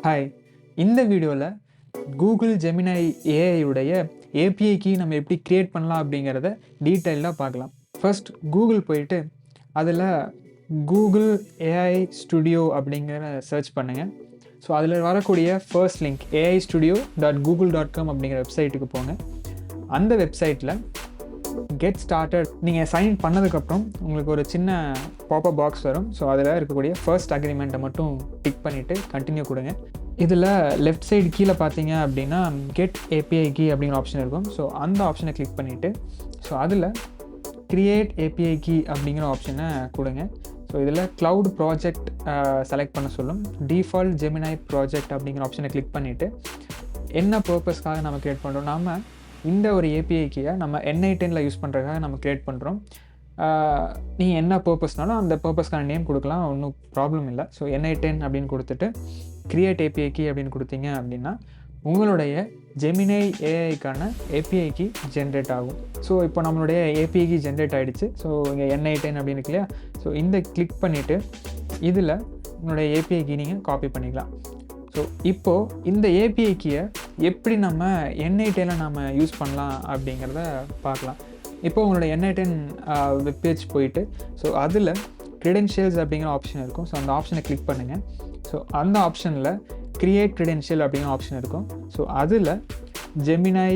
Hi, இந்த வீடியோவில் Google ஜெமினை AI உடைய ஏபிஐ கீ நம்ம எப்படி க்ரியேட் பண்ணலாம் அப்படிங்கிறத டீட்டெயிலாக பார்க்கலாம். ஃபர்ஸ்ட் கூகுள் போயிட்டு அதில் கூகுள் ஏஐ ஸ்டுடியோ அப்படிங்கிற சர்ச் பண்ணுங்கள். ஸோ அதில் வரக்கூடிய ஃபர்ஸ்ட் லிங்க் ai studio.google.com அப்படிங்கிற வெப்சைட்டுக்கு போங்க. அந்த வெப்சைட்டில் கெட் ஸ்டார்டட் நீங்கள் சைன் பண்ணதுக்கப்புறம் உங்களுக்கு ஒரு சின்ன பாப்பப் பாக்ஸ் வரும். ஸோ அதில் இருக்கக்கூடிய ஃபர்ஸ்ட் அக்ரிமெண்ட்டை மட்டும் டிக் பண்ணிவிட்டு கண்டினியூ கொடுங்க. இதில் லெஃப்ட் சைடு கீழே பார்த்தீங்க அப்படின்னா கெட் ஏபிஐ கீ அப்படிங்கிற ஆப்ஷன் இருக்கும். ஸோ அந்த ஆப்ஷனை கிளிக் பண்ணிவிட்டு ஸோ அதில் கிரியேட் ஏபிஐ கீ அப்படிங்கிற ஆப்ஷனை கொடுங்க. ஸோ இதில் க்ளவுட் ப்ராஜெக்ட் செலக்ட் பண்ண சொல்லும். டிஃபால்ட் ஜெமினை ப்ராஜெக்ட் அப்படிங்கிற ஆப்ஷனை கிளிக் பண்ணிவிட்டு என்ன பர்பஸ்க்காக நம்ம க்ரியேட் பண்ணுறோம், நாம் இந்த ஒரு ஏபிஐ கீயை நம்ம NI10 யூஸ் பண்ணுறதுக்காக நம்ம க்ரியேட் பண்ணுறோம். நீங்கள் என்ன பர்பஸ்னாலும் அந்த பர்பஸ்க்கான நேம் கொடுக்கலாம், ஒன்றும் ப்ராப்ளம் இல்லை. ஸோ NI10 அப்படின்னு கொடுத்துட்டு கிரியேட் ஏபிஐ கீ அப்படின்னு கொடுத்தீங்க அப்படின்னா உங்களுடைய ஜெமினை ஏஐக்கான ஏபிஐ கீ ஜென்ரேட் ஆகும். ஸோ இப்போ நம்மளுடைய ஏபிஐ கீ ஜென்ரேட் ஆகிடுச்சு. ஸோ இங்கே NI10 அப்படின்னு இருக்கு இல்லையா, ஸோ இந்த கிளிக் பண்ணிவிட்டு இதில் உங்களுடைய ஏபிஐ கீ நீங்கள் காப்பி பண்ணிக்கலாம். ஸோ இப்போது இந்த ஏபிஐ கீயை எப்படி நம்ம NI10 நம்ம யூஸ் பண்ணலாம் அப்படிங்கிறத பார்க்கலாம். இப்போ உங்களோட NI10 வெப்பேஜ் போயிட்டு ஸோ அதில் க்ரெடென்ஷியல்ஸ் அப்படிங்கிற ஆப்ஷன் இருக்கும். ஸோ அந்த ஆப்ஷனை கிளிக் பண்ணுங்கள். ஸோ அந்த ஆப்ஷனில் கிரியேட் க்ரெடென்ஷியல் அப்படிங்கிற ஆப்ஷன் இருக்கும். ஸோ அதில் ஜெமினை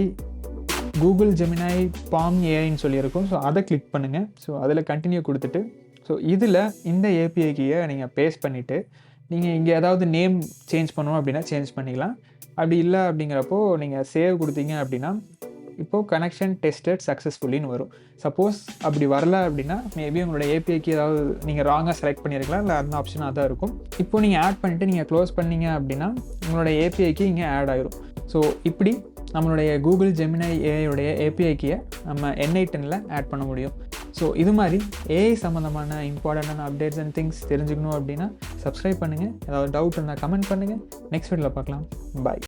கூகுள் ஜெமினை பாம் ஏஐன்னு சொல்லியிருக்கும். ஸோ அதை கிளிக் பண்ணுங்கள். ஸோ அதில் கண்டினியூ கொடுத்துட்டு ஸோ இதில் இந்த ஏபிஐ கீயை நீங்கள் பேஸ்ட் பண்ணிவிட்டு நீங்கள் இங்கே ஏதாவது நேம் சேஞ்ச் பண்ணணும் அப்படின்னா சேஞ்ச் பண்ணிக்கலாம். அப்படி இல்லை அப்படிங்கிறப்போ நீங்கள் சேவ் கொடுத்தீங்க அப்படின்னா இப்போது கனெக்ஷன் டெஸ்டட் சக்ஸஸ்ஃபுல்லின்னு வரும். சப்போஸ் அப்படி வரல அப்படின்னா மேபி உங்களோட ஏபிஐக்கு ஏதாவது நீங்கள் ராங்காக செலக்ட் பண்ணியிருக்கலாம், இல்லை அந்த ஆப்ஷன் அதான் இருக்கும். இப்போது நீங்கள் ஆட் பண்ணிவிட்டு நீங்கள் க்ளோஸ் பண்ணிங்க அப்படின்னா உங்களோட ஏபிஐக்கு இங்கே ஆட் ஆகிரும். ஸோ இப்படி நம்மளுடைய கூகுள் ஜெமினை ஏஐடைய ஏபிஐ கீயை நம்ம NI10 ஆட் பண்ண முடியும். ஸோ இது மாதிரி ஏஐ சம்மந்தமான இம்பார்ட்டண்டான அப்டேட்ஸ் அண்ட் திங்ஸ் தெரிஞ்சுக்கணும் அப்படின்னா சப்ஸ்கிரைப் பண்ணுங்கள். ஏதாவது டவுட் இருந்தால் கமெண்ட் பண்ணுங்கள். நெக்ஸ்ட் வீடியோவில் பார்க்கலாம். பாய்.